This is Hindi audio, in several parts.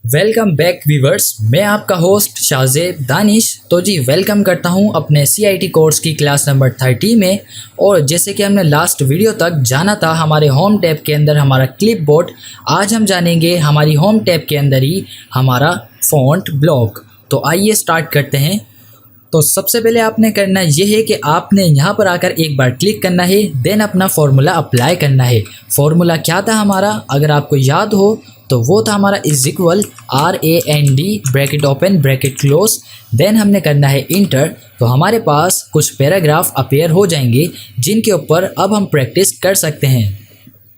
Welcome back viewers. मैं आपका होस्ट शाहजेब दानिश। तो जी वेलकम करता हूं अपने CIT कोर्स की क्लास नंबर 30 में। और जैसे कि हमने लास्ट वीडियो तक जाना था हमारे होम टैब के अंदर हमारा क्लिपबोर्ड, आज हम जानेंगे हमारी होम टैब के अंदर ही हमारा फ़ॉन्ट ब्लॉक। तो आइए स्टार्ट करते हैं। तो सबसे पहले आपने करना ये है कि आपने यहाँ पर आकर एक बार क्लिक करना है, देन अपना फॉर्मूला अप्लाई करना है। फॉर्मूला क्या था हमारा, अगर आपको याद हो तो वो था हमारा is equal RAND bracket open bracket close, then हमने करना है इंटर। तो हमारे पास कुछ पैराग्राफ अपीयर हो जाएंगे जिनके ऊपर अब हम प्रैक्टिस कर सकते हैं।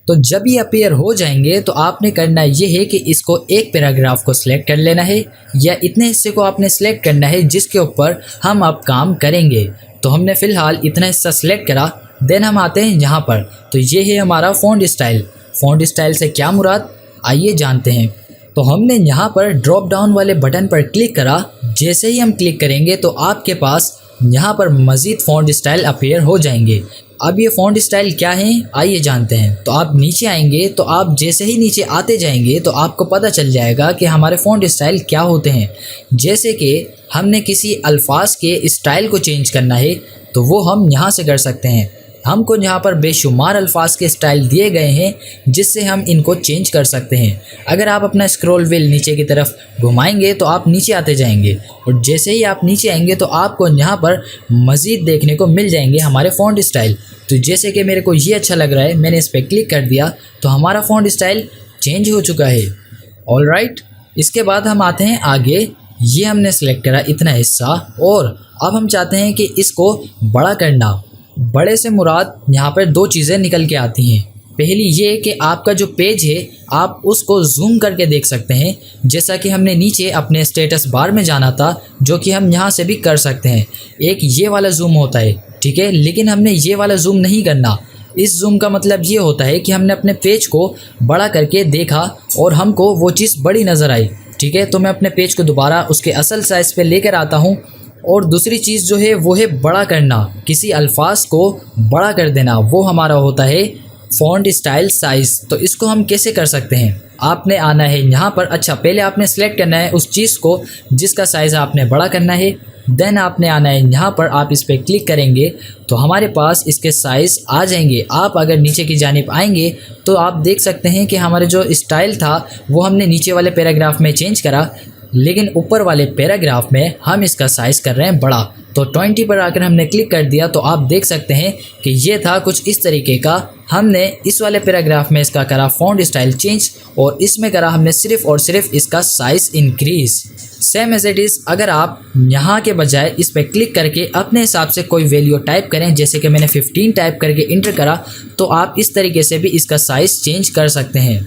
तो जब ये अपीयर हो जाएंगे तो आपने करना ये है कि इसको एक पैराग्राफ को सिलेक्ट कर लेना है या इतने हिस्से को आपने सिलेक्ट करना है जिसके ऊपर हम अब काम करेंगे। तो हमने फ़िलहाल इतना हिस्सा सिलेक्ट करा, देन हम आते हैं यहाँ पर। तो ये है हमारा फ़ॉन्ट स्टाइल। फ़ॉन्ट स्टाइल से क्या मुराद, आइए जानते हैं। तो हमने यहाँ पर ड्रॉप डाउन वाले बटन पर क्लिक करा। जैसे ही हम क्लिक करेंगे तो आपके पास यहाँ पर मज़ीद फ़ॉन्ट स्टाइल अपीयर हो जाएंगे। अब ये फ़ॉन्ट स्टाइल क्या है आइए जानते हैं। तो आप नीचे आएंगे, तो आप जैसे ही नीचे आते जाएंगे तो आपको पता चल जाएगा कि हमारे फ़ॉन्ट स्टाइल क्या होते हैं। जैसे कि हमने किसी अल्फाज के स्टाइल को चेंज करना है तो वो हम यहाँ से कर सकते हैं। हमको यहाँ पर बेशुमार अल्फाज के स्टाइल दिए गए हैं जिससे हम इनको चेंज कर सकते हैं। अगर आप अपना स्क्रॉल व्हील नीचे की तरफ घुमाएंगे तो आप नीचे आते जाएंगे और जैसे ही आप नीचे आएंगे तो आपको यहाँ पर मज़ीद देखने को मिल जाएंगे हमारे फ़ॉन्ट स्टाइल। तो जैसे कि मेरे को ये अच्छा लग रहा है, मैंने इस पर क्लिक कर दिया तो हमारा फ़ॉन्ट स्टाइल चेंज हो चुका है। ऑलराइट, इसके बाद हम आते हैं आगे। ये हमने सेलेक्ट करा इतना हिस्सा और अब हम चाहते हैं कि इसको बड़ा करना। बड़े से मुराद यहाँ पर दो चीज़ें निकल के आती हैं। पहली ये कि आपका जो पेज है आप उसको जूम करके देख सकते हैं, जैसा कि हमने नीचे अपने स्टेटस बार में जाना था, जो कि हम यहाँ से भी कर सकते हैं। एक ये वाला जूम होता है, ठीक है, लेकिन हमने ये वाला जूम नहीं करना। इस जूम का मतलब ये होता है कि हमने अपने पेज को बड़ा करके देखा और हमको वो चीज़ बड़ी नज़र आई, ठीक है। तो मैं अपने पेज को दोबारा उसके असल साइज़ पे लेकर आता हूँ। और दूसरी चीज़ जो है वो है बड़ा करना, किसी अल्फाज को बड़ा कर देना, वो हमारा होता है फ़ॉन्ट स्टाइल साइज़। तो इसको हम कैसे कर सकते हैं, आपने आना है यहाँ पर। अच्छा, पहले आपने सेलेक्ट करना है उस चीज़ को जिसका साइज़ आपने बड़ा करना है, देन आपने आना है यहाँ पर। आप इस पर क्लिक करेंगे तो हमारे पास इसके साइज़ आ जाएंगे। आप अगर नीचे की जानिब आएंगे तो आप देख सकते हैं कि हमारे जो स्टाइल था वो हमने नीचे वाले पैराग्राफ में चेंज करा, लेकिन ऊपर वाले पैराग्राफ में हम इसका साइज़ कर रहे हैं बड़ा। तो 20 पर आकर हमने क्लिक कर दिया तो आप देख सकते हैं कि ये था कुछ इस तरीके का। हमने इस वाले पैराग्राफ में इसका करा फ़ॉन्ट स्टाइल चेंज और इसमें करा हमने सिर्फ़ और सिर्फ इसका size increase. Same as it is, अगर आप यहाँ के बजाय इस पर क्लिक करके अपने हिसाब से कोई वैल्यू टाइप करें, जैसे कि मैंने 15 टाइप करके इंटर करा, तो आप इस तरीके से भी इसका साइज़ चेंज कर सकते हैं,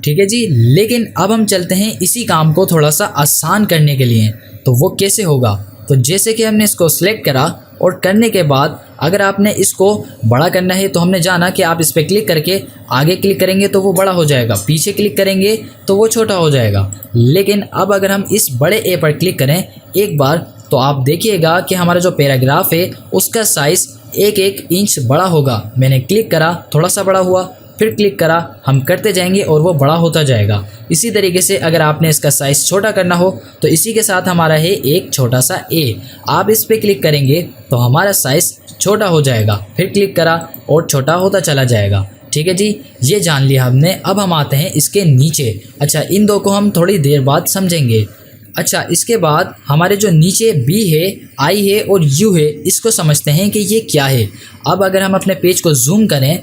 ठीक है जी। लेकिन अब हम चलते हैं इसी काम को थोड़ा सा आसान करने के लिए। तो वो कैसे होगा, तो जैसे कि हमने इसको सिलेक्ट करा और करने के बाद अगर आपने इसको बड़ा करना है तो हमने जाना कि आप इस पर क्लिक करके आगे क्लिक करेंगे तो वो बड़ा हो जाएगा, पीछे क्लिक करेंगे तो वो छोटा हो जाएगा। लेकिन अब अगर हम इस बड़े ए पर क्लिक करें एक बार तो आप देखिएगा कि हमारा जो पैराग्राफ है उसका साइज़ 1-1 इंच बड़ा होगा। मैंने क्लिक करा, थोड़ा सा बड़ा हुआ, फिर क्लिक करा, हम करते जाएंगे और वो बड़ा होता जाएगा। इसी तरीके से अगर आपने इसका साइज़ छोटा करना हो तो इसी के साथ हमारा है एक छोटा सा ए। आप इस पर क्लिक करेंगे तो हमारा साइज़ छोटा हो जाएगा, फिर क्लिक करा और छोटा होता चला जाएगा, ठीक है जी। ये जान लिया हमने। अब हम आते हैं इसके नीचे। अच्छा, इन दो को हम थोड़ी देर बाद समझेंगे। अच्छा, इसके बाद हमारे जो नीचे बी है, आई है और यू है, इसको समझते हैं कि ये क्या है। अब अगर हम अपने पेज को जूम करें,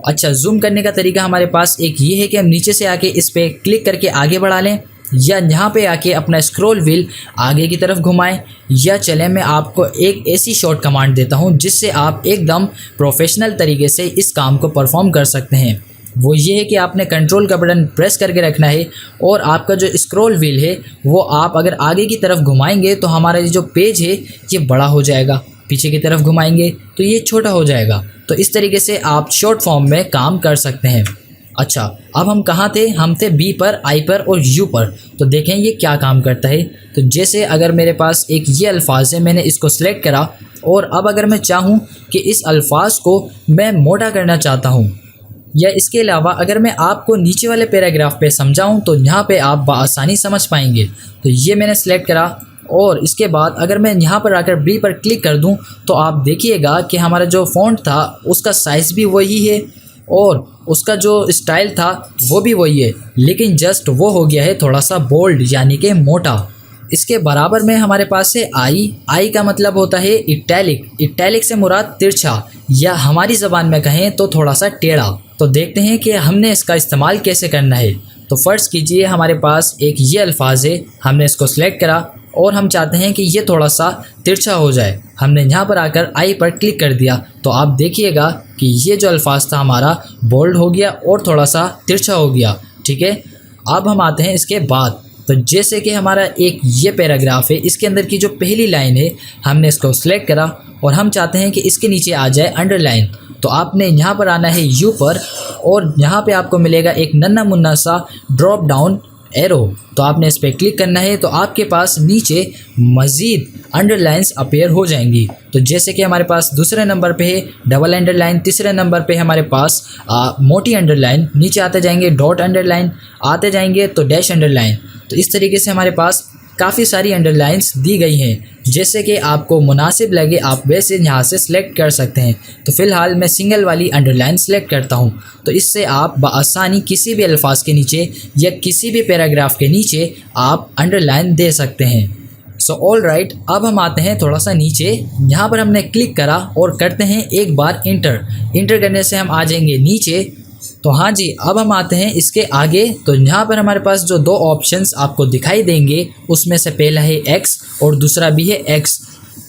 अच्छा, जूम करने का तरीका हमारे पास एक ये है कि हम नीचे से आके इस पर क्लिक करके आगे बढ़ा लें, या यहाँ पे आके अपना स्क्रॉल व्हील आगे की तरफ घुमाएं, या चलें मैं आपको एक ऐसी शॉर्ट कमांड देता हूँ जिससे आप एकदम प्रोफेशनल तरीके से इस काम को परफॉर्म कर सकते हैं। वो ये है कि आपने कंट्रोल का बटन प्रेस करके रखना है और आपका जो स्क्रॉल व्हील है वो आप अगर आगे की तरफ घुमाएंगे तो हमारा जो पेज है ये बड़ा हो जाएगा, पीछे की तरफ घुमाएंगे तो ये छोटा हो जाएगा। तो इस तरीके से आप शॉर्ट फॉर्म में काम कर सकते हैं। अच्छा, अब हम कहाँ थे, हम थे बी पर, आई पर और यू पर। तो देखें ये क्या काम करता है। तो जैसे अगर मेरे पास एक ये अल्फाज है, मैंने इसको सिलेक्ट करा और अब अगर मैं चाहूँ कि इस अल्फाज को मैं मोटा करना चाहता हूँ, या इसके अलावा अगर मैं आपको नीचे वाले पैराग्राफ पे समझाऊं तो यहाँ पे आप बआसानी समझ पाएंगे। तो ये मैंने सेलेक्ट करा और इसके बाद अगर मैं यहाँ पर आकर बी पर क्लिक कर दूं तो आप देखिएगा कि हमारा जो फ़ॉन्ट था उसका साइज़ भी वही है और उसका जो स्टाइल था वो भी वही है, लेकिन जस्ट वो हो गया है थोड़ा सा बोल्ड यानी कि मोटा। इसके बराबर में हमारे पास है आई का मतलब होता है इटैलिक से मुराद तिरछा या हमारी ज़बान में कहें तो थोड़ा सा टेढ़ा। तो देखते हैं कि हमने इसका इस्तेमाल कैसे करना है। तो फ़र्ज़ कीजिए हमारे पास एक ये अल्फाज है, हमने इसको सेलेक्ट करा और हम चाहते हैं कि ये थोड़ा सा तिरछा हो जाए। हमने यहाँ पर आकर आई पर क्लिक कर दिया तो आप देखिएगा कि ये जो अल्फाज था हमारा बोल्ड हो गया और थोड़ा सा तिरछा हो गया। ठीक है, अब हम आते हैं इसके बाद। तो जैसे कि हमारा एक ये पैराग्राफ है, इसके अंदर की जो पहली लाइन है हमने इसको सेलेक्ट करा और हम चाहते हैं कि इसके नीचे आ जाए अंडरलाइन। तो आपने यहाँ पर आना है यू पर और यहाँ पे आपको मिलेगा एक नन्हा मुन्ना सा ड्रॉप डाउन एरो। तो आपने इस पर क्लिक करना है तो आपके पास नीचे मज़ीद अंडरलाइंस अपीयर हो जाएंगी। तो जैसे कि हमारे पास दूसरे नंबर पे है डबल अंडरलाइन, तीसरे नंबर पे हमारे पास मोटी अंडरलाइन, नीचे आते जाएंगे डॉट अंडरलाइन, आते जाएंगे तो डैश अंडरलाइन। तो इस तरीके से हमारे पास काफ़ी सारी अंडरलाइंस दी गई हैं। जैसे कि आपको मुनासिब लगे आप वैसे यहाँ से सिलेक्ट कर सकते हैं। तो फ़िलहाल मैं सिंगल वाली अंडरलाइन सेलेक्ट करता हूँ। तो इससे आप बआसानी किसी भी अल्फाज के नीचे या किसी भी पैराग्राफ के नीचे आप अंडरलाइन दे सकते हैं। सो ऑल राइट, अब हम आते हैं थोड़ा सा नीचे। यहाँ पर हमने क्लिक करा और करते हैं एक बार इंटर करने से हम आ जाएंगे नीचे। तो हाँ जी, अब हम आते हैं इसके आगे। तो यहाँ पर हमारे पास जो दो ऑप्शंस आपको दिखाई देंगे उसमें से पहला है x और दूसरा भी है x,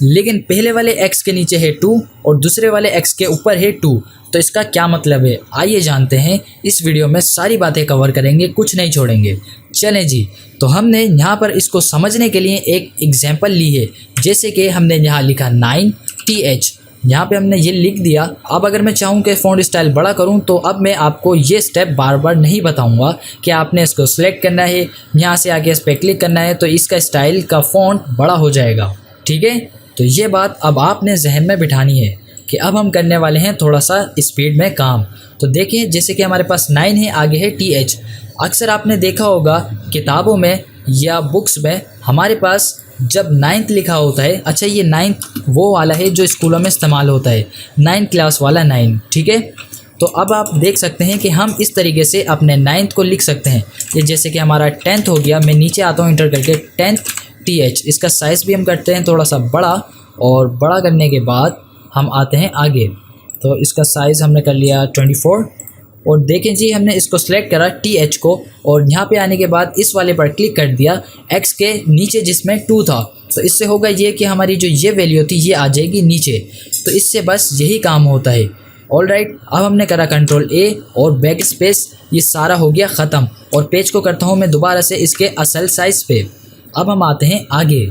लेकिन पहले वाले x के नीचे है 2 और दूसरे वाले x के ऊपर है 2। तो इसका क्या मतलब है आइए जानते हैं। इस वीडियो में सारी बातें कवर करेंगे, कुछ नहीं छोड़ेंगे। चलें जी, तो हमने यहाँ पर इसको समझने के लिए एक एग्जाम्पल ली है। जैसे कि हमने यहाँ लिखा 9th, यहाँ पे हमने ये लिख दिया। अब अगर मैं चाहूँ कि फ़ॉन्ट स्टाइल बड़ा करूँ तो अब मैं आपको ये स्टेप बार बार नहीं बताऊँगा कि आपने इसको सेलेक्ट करना है, यहाँ से आके इस पर क्लिक करना है तो इसका स्टाइल का फ़ॉन्ट बड़ा हो जाएगा। ठीक है, तो ये बात अब आपने जहन में बिठानी है कि अब हम करने वाले हैं थोड़ा सा स्पीड में काम। तो देखिए जैसे कि हमारे पास 9 है, आगे है TH। अक्सर आपने देखा होगा किताबों में या बुक्स में हमारे पास जब 9th लिखा होता है, अच्छा ये 9th वो वाला है जो स्कूलों में इस्तेमाल होता है, 9th क्लास वाला 9। ठीक है, तो अब आप देख सकते हैं कि हम इस तरीके से अपने 9th को लिख सकते हैं। ये जैसे कि हमारा 10th हो गया, मैं नीचे आता हूँ इंटर करके 10th TH। इसका साइज़ भी हम करते हैं थोड़ा सा बड़ा और बड़ा करने के बाद हम आते हैं आगे। तो इसका साइज़ हमने कर लिया 24 और देखें जी हमने इसको सेलेक्ट करा TH को और यहाँ पे आने के बाद इस वाले पर क्लिक कर दिया X के नीचे जिसमें 2 था। तो इससे होगा ये कि हमारी जो ये वैल्यू थी ये आ जाएगी नीचे। तो इससे बस यही काम होता है। ऑल राइट, अब हमने करा कंट्रोल A और बैक स्पेस, ये सारा हो गया ख़त्म। और पेज को करता हूँ मैं दोबारा से इसके असल साइज़ पे। अब हम आते हैं आगे।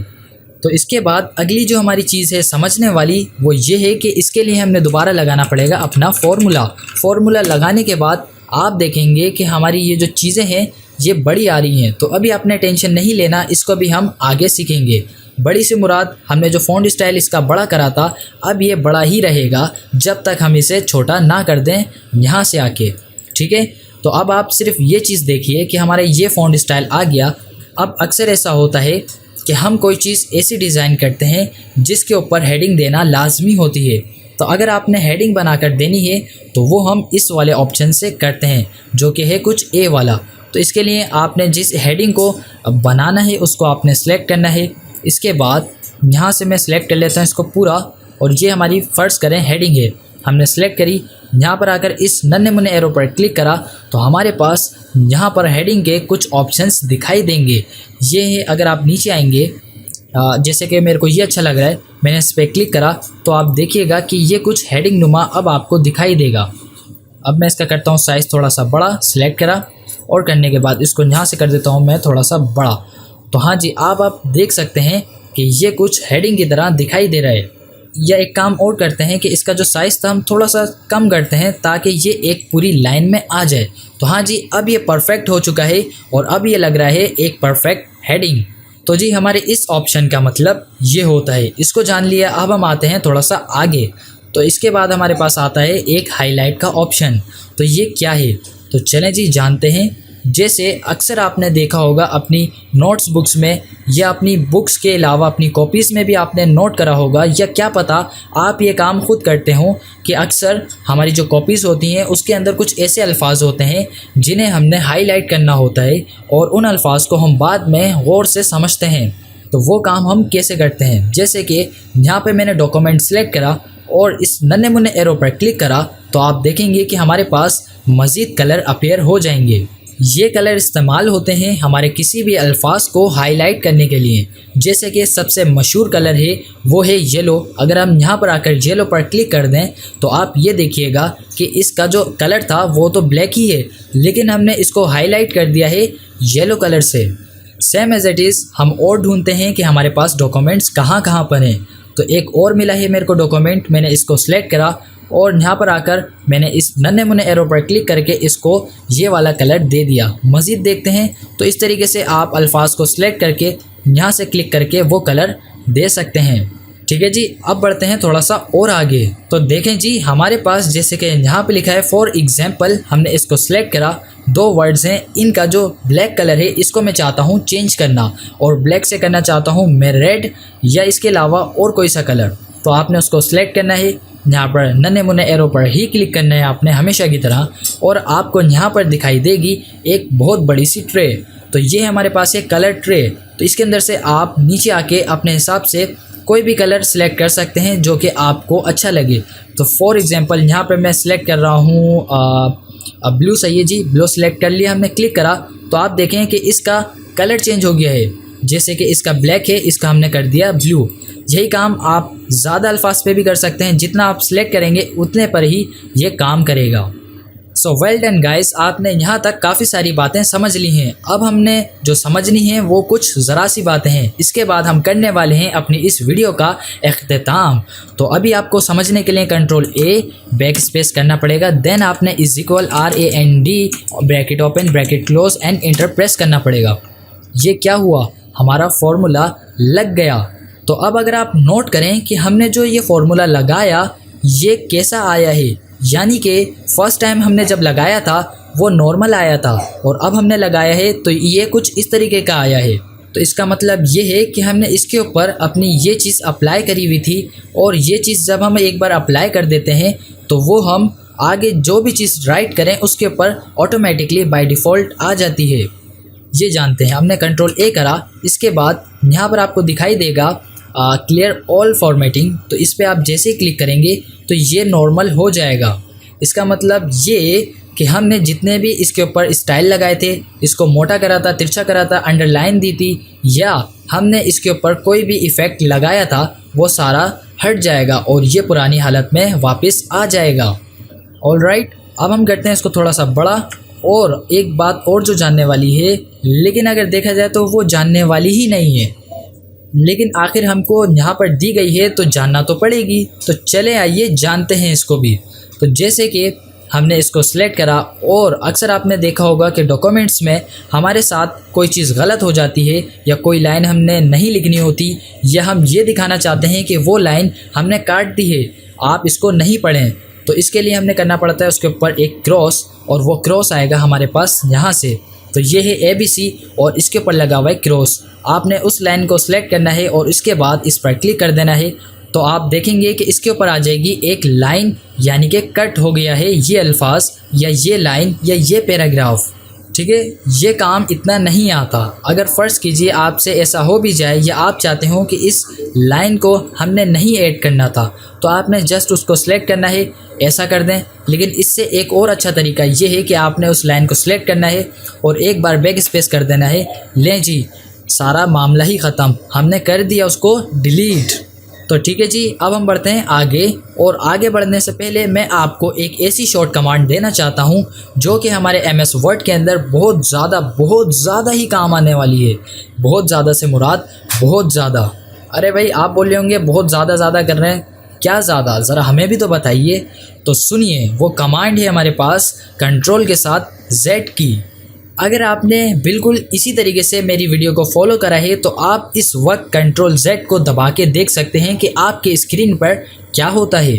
तो इसके बाद अगली जो हमारी चीज़ है समझने वाली वो ये है कि इसके लिए हमने दोबारा लगाना पड़ेगा अपना फार्मूला लगाने के बाद आप देखेंगे कि हमारी ये जो चीज़ें हैं ये बड़ी आ रही हैं। तो अभी आपने टेंशन नहीं लेना, इसको भी हम आगे सीखेंगे। बड़ी से मुराद हमने जो फ़ॉन्ट स्टाइल इसका बड़ा करा था, अब ये बड़ा ही रहेगा जब तक हम इसे छोटा ना कर दें यहाँ से आके। ठीक है, तो अब आप सिर्फ ये चीज़ देखिए कि हमारा ये फ़ॉन्ट स्टाइल आ गया। अब अक्सर ऐसा होता है कि हम कोई चीज़ ऐसी डिज़ाइन करते हैं जिसके ऊपर हेडिंग देना लाजमी होती है। तो अगर आपने हेडिंग बनाकर देनी है तो वो हम इस वाले ऑप्शन से करते हैं जो कि है कुछ ए वाला। तो इसके लिए आपने जिस हेडिंग को बनाना है उसको आपने सेलेक्ट करना है। इसके बाद यहाँ से मैं सेलेक्ट कर लेता हूँ इसको पूरा और ये हमारी फ़र्ज़ करें हेडिंग है, हमने सेलेक्ट करी। यहाँ पर आकर इस नन्हे मुन्ने एरो पर क्लिक करा तो हमारे पास यहाँ पर हेडिंग के कुछ ऑप्शंस दिखाई देंगे। ये है, अगर आप नीचे आएंगे जैसे कि मेरे को ये अच्छा लग रहा है, मैंने इस पर क्लिक करा तो आप देखिएगा कि ये कुछ हेडिंग नुमा अब आपको दिखाई देगा। अब मैं इसका करता हूँ साइज़ थोड़ा सा बड़ा, सेलेक्ट करा और करने के बाद इसको यहाँ से कर देता हूँ मैं थोड़ा सा बड़ा। तो हाँ जी, आप देख सकते हैं कि ये कुछ हेडिंग की तरह दिखाई दे रहा है। या एक काम और करते हैं कि इसका जो साइज़ था हम थोड़ा सा कम करते हैं ताकि ये एक पूरी लाइन में आ जाए। तो हाँ जी, अब ये परफेक्ट हो चुका है और अब ये लग रहा है एक परफेक्ट हेडिंग। तो जी हमारे इस ऑप्शन का मतलब ये होता है, इसको जान लिया। अब हम आते हैं थोड़ा सा आगे। तो इसके बाद हमारे पास आता है एक हाईलाइट का ऑप्शन। तो तो ये क्या है, तो चलें जी जानते हैं। जैसे अक्सर आपने देखा होगा अपनी नोट्स बुक्स में या अपनी बुक्स के अलावा अपनी कॉपीज़ में भी आपने नोट करा होगा, या क्या पता आप ये काम खुद करते हो कि अक्सर हमारी जो कॉपीज़ होती हैं उसके अंदर कुछ ऐसे अल्फाज होते हैं जिन्हें हमने हाईलाइट करना होता है और उन अल्फाज को हम बाद में गौर से समझते हैं। तो वो काम हम कैसे करते हैं, जैसे कि यहाँ पे मैंने डॉक्यूमेंट सेलेक्ट करा और इस नन्हे मुन्ने एरो पर क्लिक करा तो आप देखेंगे कि हमारे पास मज़ीद कलर अपीयर हो जाएंगे। ये कलर इस्तेमाल होते हैं हमारे किसी भी अल्फाज को हाईलाइट करने के लिए। जैसे कि सबसे मशहूर कलर है वो है येलो। अगर हम यहाँ पर आकर येलो पर क्लिक कर दें तो आप ये देखिएगा कि इसका जो कलर था वो तो ब्लैक ही है, लेकिन हमने इसको हाईलाइट कर दिया है येलो कलर से। सेम एज इट इज़ हम और ढूंढते हैं कि हमारे पास डॉक्यूमेंट्स कहाँ कहाँ पर हैं। तो एक और मिला है मेरे को डॉक्यूमेंट, मैंने इसको सिलेक्ट करा और यहाँ पर आकर मैंने इस नन्हे मुन्ने एरो पर क्लिक करके इसको ये वाला कलर दे दिया। मज़ीद देखते हैं तो इस तरीके से आप अल्फाज को सिलेक्ट करके यहाँ से क्लिक करके वो कलर दे सकते हैं। ठीक है जी, अब बढ़ते हैं थोड़ा सा और आगे। तो देखें जी हमारे पास जैसे कि यहाँ पे लिखा है फॉर एग्जाम्पल, हमने इसको सिलेक्ट करा। दो वर्ड्स हैं, इनका जो ब्लैक कलर है इसको मैं चाहता हूँ चेंज करना और ब्लैक से करना चाहता हूँ मैं रेड या इसके अलावा और कोई सा कलर। तो आपने उसको सिलेक्ट करना है, यहाँ पर नन्हे मुन्ने एरो पर ही क्लिक करना है आपने हमेशा की तरह, और आपको यहाँ पर दिखाई देगी एक बहुत बड़ी सी ट्रे। तो ये हमारे पास है कलर ट्रे। तो इसके अंदर से आप नीचे आके अपने हिसाब से कोई भी कलर सेलेक्ट कर सकते हैं जो कि आपको अच्छा लगे। तो फॉर एग्जांपल यहाँ पर मैं सिलेक्ट कर रहा हूँ ब्लू। सही है जी, ब्लू सेलेक्ट कर लिया हमने, क्लिक करा तो आप देखें कि इसका कलर चेंज हो गया है। जैसे कि इसका ब्लैक है, इसका हमने कर दिया ब्लू। यही काम आप ज़्यादा अल्फाज पे भी कर सकते हैं, जितना आप सिलेक्ट करेंगे उतने पर ही ये काम करेगा। सो वेल डन गाइस, आपने यहाँ तक काफ़ी सारी बातें समझ ली हैं। अब हमने जो समझनी है वो कुछ ज़रा सी बातें हैं। इसके बाद हम करने वाले हैं अपनी इस वीडियो का इख्तिताम। तो अभी आपको समझने के लिए कंट्रोल ए बैक स्पेस करना पड़ेगा, देन आपने is equal RAND bracket open bracket close and enter press करना पड़ेगा। ये क्या हुआ, हमारा फॉर्मूला लग गया। तो अब अगर आप नोट करें कि हमने जो ये फॉर्मूला लगाया ये कैसा आया है, यानी कि फ़र्स्ट टाइम हमने जब लगाया था वो नॉर्मल आया था और अब हमने लगाया है तो ये कुछ इस तरीके का आया है। तो इसका मतलब ये है कि हमने इसके ऊपर अपनी ये चीज़ अप्लाई करी हुई थी, और ये चीज़ जब हम एक बार अप्लाई कर देते हैं तो वो हम आगे जो भी चीज़ राइट करें उसके ऊपर ऑटोमेटिकली बाय डिफ़ॉल्ट आ जाती है। ये जानते हैं। हमने कंट्रोल ए करा, इसके बाद यहाँ पर आपको दिखाई देगा क्लियर ऑल फॉर्मेटिंग। तो इस पर आप जैसे ही क्लिक करेंगे तो ये नॉर्मल हो जाएगा। इसका मतलब ये कि हमने जितने भी इसके ऊपर स्टाइल लगाए थे, इसको मोटा करा था, तिरछा करा था, अंडरलाइन दी थी, या हमने इसके ऊपर कोई भी इफ़ेक्ट लगाया था, वो सारा हट जाएगा और ये पुरानी हालत में वापस आ जाएगा। ऑलराइट, अब हम करते हैं इसको थोड़ा सा बड़ा। और एक बात और जो जानने वाली है, लेकिन अगर देखा जाए तो वो जानने वाली ही नहीं है, लेकिन आखिर हमको यहाँ पर दी गई है तो जानना तो पड़ेगी। तो चले आइए जानते हैं इसको भी। तो जैसे कि हमने इसको सिलेक्ट करा, और अक्सर आपने देखा होगा कि डॉक्यूमेंट्स में हमारे साथ कोई चीज़ गलत हो जाती है या कोई लाइन हमने नहीं लिखनी होती, या हम ये दिखाना चाहते हैं कि वो लाइन हमने काट दी है, आप इसको नहीं पढ़ें। तो इसके लिए हमने करना पड़ता है उसके ऊपर एक क्रॉस, और वो क्रॉस आएगा हमारे पास यहाँ से। तो ये है ABC और इसके ऊपर लगा हुआ है क्रॉस। आपने उस लाइन को सिलेक्ट करना है और इसके बाद इस पर क्लिक कर देना है। तो आप देखेंगे कि इसके ऊपर आ जाएगी एक लाइन, यानी कि कट हो गया है ये अल्फाज या ये लाइन या ये पैराग्राफ। ठीक है, ये काम इतना नहीं आता। अगर फ़र्ज़ कीजिए आपसे ऐसा हो भी जाए या आप चाहते हो कि इस लाइन को हमने नहीं ऐड करना था, तो आपने जस्ट उसको सिलेक्ट करना है, ऐसा कर दें। लेकिन इससे एक और अच्छा तरीका ये है कि आपने उस लाइन को सिलेक्ट करना है और एक बार बैक स्पेस कर देना है। लें जी, सारा मामला ही ख़त्म, हमने कर दिया उसको डिलीट। तो ठीक है जी, अब हम बढ़ते हैं आगे। और आगे बढ़ने से पहले मैं आपको एक ऐसी शॉर्ट कमांड देना चाहता हूं जो कि हमारे MS वर्ड के अंदर बहुत ज़्यादा ही काम आने वाली है। बहुत ज़्यादा से मुराद बहुत ज़्यादा। अरे भाई, आप बोल रहे होंगे बहुत ज़्यादा कर रहे हैं, क्या ज़्यादा, ज़रा हमें भी तो बताइए। तो सुनिए, वो कमांड है हमारे पास कंट्रोल के साथ Z की। अगर आपने बिल्कुल इसी तरीके से मेरी वीडियो को फॉलो करा है तो आप इस वक्त कंट्रोल Z को दबा के देख सकते हैं कि आपके स्क्रीन पर क्या होता है।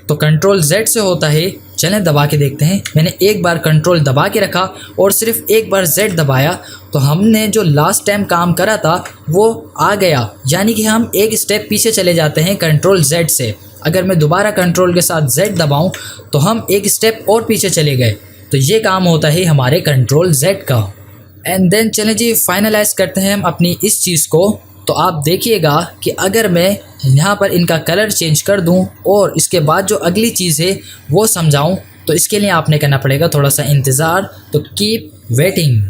तो कंट्रोल Z से होता है चलें दबा के देखते हैं। मैंने एक बार कंट्रोल दबा के रखा और सिर्फ एक बार Z दबाया तो हमने जो लास्ट टाइम काम करा था वो आ गया, यानी कि हम एक स्टेप पीछे चले जाते हैं कंट्रोल Z से। अगर मैं दोबारा कंट्रोल के साथ Z दबाऊं तो हम एक स्टेप और पीछे चले गए। तो ये काम होता है हमारे कंट्रोल Z का। एंड देन चलें जी फाइनलाइज करते हैं हम अपनी इस चीज़ को। तो आप देखिएगा कि अगर मैं यहाँ पर इनका कलर चेंज कर दूँ और इसके बाद जो अगली चीज़ है वो समझाऊँ, तो इसके लिए आपने करना पड़ेगा थोड़ा सा इंतज़ार। तो keep waiting.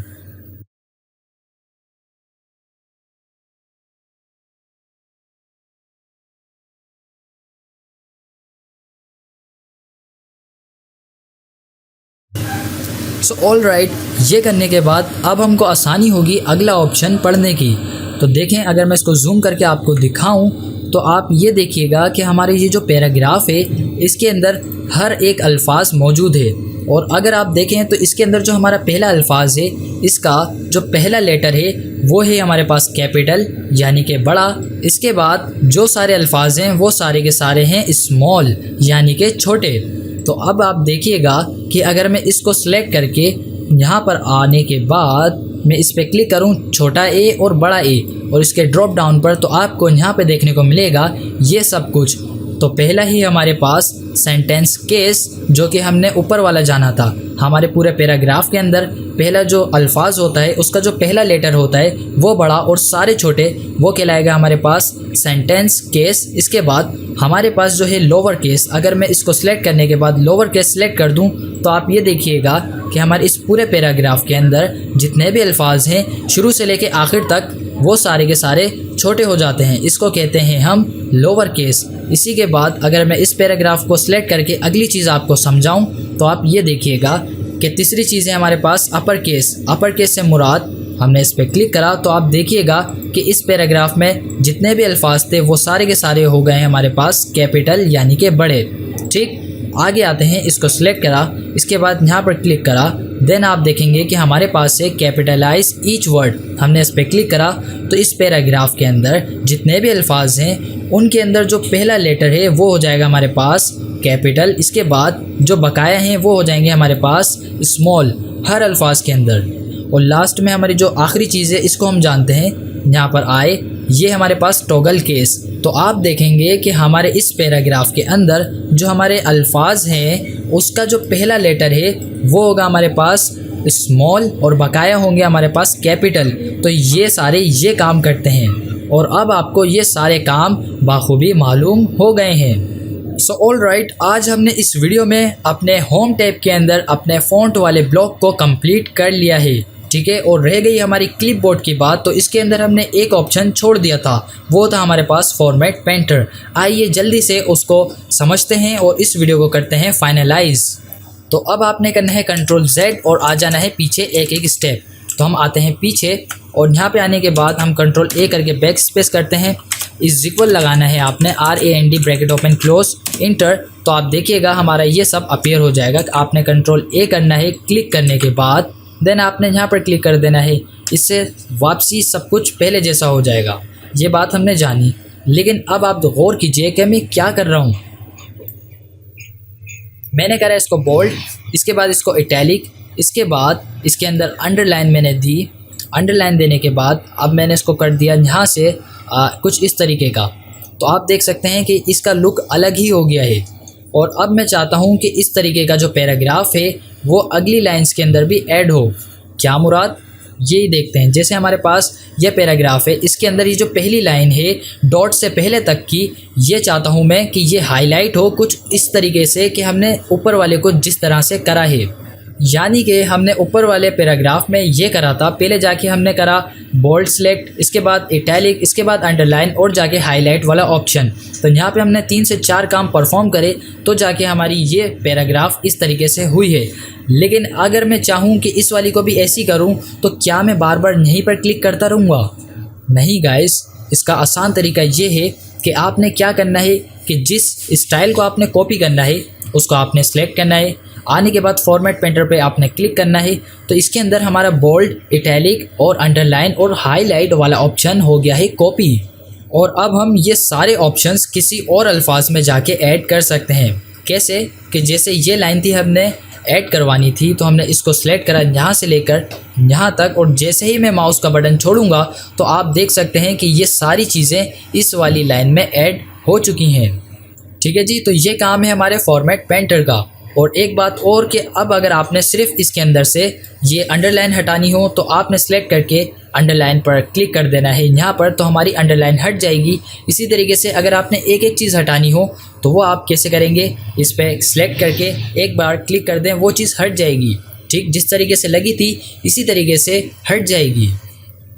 So all right, ये करने के बाद अब हमको आसानी होगी अगला ऑप्शन पढ़ने की। तो देखें, अगर मैं इसको जूम करके आपको दिखाऊं तो आप ये देखिएगा कि हमारे ये जो पैराग्राफ है इसके अंदर हर एक अल्फाज मौजूद है। और अगर आप देखें तो इसके अंदर जो हमारा पहला अल्फाज है, इसका जो पहला लेटर है वो है हमारे पास कैपिटल यानी कि बड़ा। इसके बाद जो सारे अल्फाज हैं वो सारे के सारे हैं स्मॉल यानी कि छोटे। तो अब आप देखिएगा कि अगर मैं इसको सेलेक्ट करके यहाँ पर आने के बाद मैं इस पर क्लिक करूँ, छोटा ए और बड़ा ए, और इसके ड्रॉप डाउन पर, तो आपको यहाँ पे देखने को मिलेगा ये सब कुछ। तो पहला ही हमारे पास सेंटेंस केस, जो कि हमने ऊपर वाला जाना था। हमारे पूरे पैराग्राफ के अंदर पहला जो अल्फाज होता है उसका जो पहला लेटर होता है वो बड़ा और सारे छोटे, वो कहलाएगा हमारे पास सेंटेंस केस। इसके बाद हमारे पास जो है लोअर केस। अगर मैं इसको सिलेक्ट करने के बाद लोअर केस सिलेक्ट कर दूं तो आप ये देखिएगा कि हमारे इस पूरे पैराग्राफ के अंदर जितने भी अल्फाज हैं शुरू से लेके आखिर तक वो सारे के सारे छोटे हो जाते हैं। इसको कहते हैं हम लोअर केस। इसी के बाद अगर मैं इस पैराग्राफ को सिलेक्ट करके अगली चीज़ आपको समझाऊं तो आप ये देखिएगा कि तीसरी चीज़ है हमारे पास अपर केस। अपर केस से मुराद, हमने इस पर क्लिक करा तो आप देखिएगा कि इस पैराग्राफ में जितने भी अल्फाज थे वो सारे के सारे हो गए हैं हमारे पास कैपिटल यानी कि बड़े। ठीक, आगे आते हैं, इसको सिलेक्ट करा, इसके बाद यहाँ पर क्लिक करा, देन आप देखेंगे कि हमारे पास से कैपिटलाइज ईच वर्ड। हमने इस पर क्लिक करा तो इस पैराग्राफ के अंदर जितने भी अल्फाज हैं उनके अंदर जो पहला लेटर है वो हो जाएगा हमारे पास कैपिटल। इसके बाद जो बकाया हैं वो हो जाएंगे हमारे पास स्मॉल हर अल्फाज के अंदर। और लास्ट में हमारी जो आखिरी चीज़ है इसको हम जानते हैं, यहाँ पर आए, ये हमारे पास टॉगल केस। तो आप देखेंगे कि हमारे इस पैराग्राफ के अंदर जो हमारे अल्फाज हैं उसका जो पहला लेटर है वो होगा हमारे पास स्मॉल और बकाया होंगे हमारे पास कैपिटल। तो ये सारे ये काम करते हैं और अब आपको ये सारे काम बाखूबी मालूम हो गए हैं। सो ऑल राइट, आज हमने इस वीडियो में अपने होम टैब के अंदर अपने फ़ॉन्ट वाले ब्लॉक को कंप्लीट कर लिया है। ठीक है, और रह गई हमारी क्लिपबोर्ड की बात। तो इसके अंदर हमने एक ऑप्शन छोड़ दिया था, वो था हमारे पास फॉर्मेट पेंटर। आइए जल्दी से उसको समझते हैं और इस वीडियो को करते हैं फाइनलाइज। तो अब आपने करना है कंट्रोल Z और आ जाना है पीछे एक एक स्टेप। तो हम आते हैं पीछे और यहाँ पे आने के बाद हम कंट्रोल A करके बैक स्पेस करते हैं। इज इक्वल लगाना है आपने, RAND bracket open close inter. तो आप देखिएगा हमारा ये सब अपीयर हो जाएगा। आपने कंट्रोल A करना है, क्लिक करने के बाद देन आपने यहाँ पर क्लिक कर देना है। इससे वापसी सब कुछ पहले जैसा हो जाएगा। ये बात हमने जानी, लेकिन अब आप गौर कीजिए कि मैं क्या कर रहा हूँ। मैंने करा इसको बोल्ड, इसके बाद इसको इटैलिक, इसके बाद इसके अंदर अंडरलाइन मैंने दी। अंडरलाइन देने के बाद अब मैंने इसको कर दिया यहाँ से कुछ इस तरीके का। तो आप देख सकते हैं कि इसका लुक अलग ही हो गया है। और अब मैं चाहता हूँ कि इस तरीके का जो पैराग्राफ है वो अगली लाइंस के अंदर भी ऐड हो। क्या मुराद, यही देखते हैं। जैसे हमारे पास ये पैराग्राफ है, इसके अंदर ये जो पहली लाइन है डॉट से पहले तक की, ये चाहता हूँ मैं कि ये हाईलाइट हो कुछ इस तरीके से कि हमने ऊपर वाले को जिस तरह से करा है। यानी कि हमने ऊपर वाले पैराग्राफ में ये करा था, पहले जाके हमने करा बोल्ड सेलेक्ट, इसके बाद इटैलिक, इसके बाद अंडरलाइन और जाके हाईलाइट वाला ऑप्शन। तो यहाँ पे हमने 3 से 4 काम परफॉर्म करे तो जाके हमारी ये पैराग्राफ इस तरीके से हुई है। लेकिन अगर मैं चाहूँ कि इस वाली को भी ऐसी करूँ तो क्या मैं बार बार यहीं पर क्लिक करता रहूँगा? नहीं गाइस, इसका आसान तरीका ये है कि आपने क्या करना है कि जिस स्टाइल को आपने कॉपी करना है उसको आपने सेलेक्ट करना है। आने के बाद फॉर्मेट पेंटर पे आपने क्लिक करना है। तो इसके अंदर हमारा बोल्ड, इटैलिक और अंडरलाइन और हाईलाइट वाला ऑप्शन हो गया है कॉपी। और अब हम ये सारे ऑप्शंस किसी और अल्फाज में जाके ऐड कर सकते हैं। कैसे कि जैसे ये लाइन थी हमने ऐड करवानी थी, तो हमने इसको सिलेक्ट करा यहाँ से लेकर यहाँ तक, और जैसे ही मैं माउस का बटन छोड़ूंगा तो आप देख सकते हैं कि ये सारी चीज़ें इस वाली लाइन में ऐड हो चुकी हैं। ठीक है जी, तो ये काम है हमारे फॉर्मेट पेंटर का। और एक बात और कि अब अगर आपने सिर्फ इसके अंदर से ये अंडरलाइन हटानी हो तो आपने सेलेक्ट करके अंडरलाइन पर क्लिक कर देना है यहाँ पर, तो हमारी अंडरलाइन हट जाएगी। इसी तरीके से अगर आपने एक एक चीज़ हटानी हो तो वो आप कैसे करेंगे, इस पर सेलेक्ट करके एक बार क्लिक कर दें, वो चीज़ हट जाएगी। ठीक जिस तरीके से लगी थी इसी तरीके से हट जाएगी।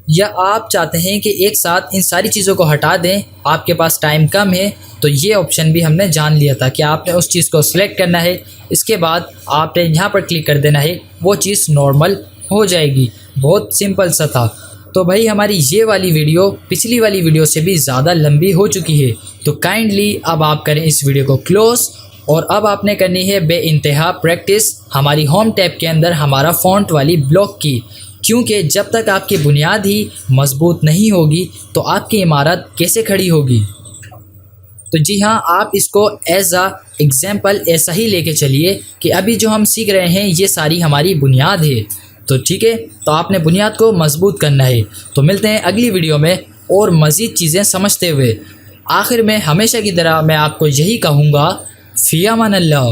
या आप चाहते हैं कि एक साथ इन सारी चीज़ों को हटा दें, आपके पास टाइम कम है, तो ये ऑप्शन भी हमने जान लिया था कि आपने उस चीज़ को सिलेक्ट करना है, इसके बाद आपने यहाँ पर क्लिक कर देना है, वो चीज़ नॉर्मल हो जाएगी। बहुत सिंपल सा था। तो भाई हमारी ये वाली वीडियो पिछली वाली वीडियो से भी ज़्यादा लंबी हो चुकी है, तो काइंडली अब आप करें इस वीडियो को क्लोज़। और अब आपने करनी है बेइंतहा प्रैक्टिस हमारी होम टैब के अंदर हमारा फ़ॉन्ट वाली ब्लॉक की, क्योंकि जब तक आपकी बुनियाद ही मजबूत नहीं होगी तो आपकी इमारत कैसे खड़ी होगी। तो जी हाँ, आप इसको एज आ एग्जाम्पल ऐसा ही लेके चलिए कि अभी जो हम सीख रहे हैं ये सारी हमारी बुनियाद है। तो ठीक है, तो आपने बुनियाद को मजबूत करना है। तो मिलते हैं अगली वीडियो में और मज़ीद चीज़ें समझते हुए। आखिर में हमेशा की तरह मैं आपको यही कहूँगा, फ़ी अमान अल्लाह।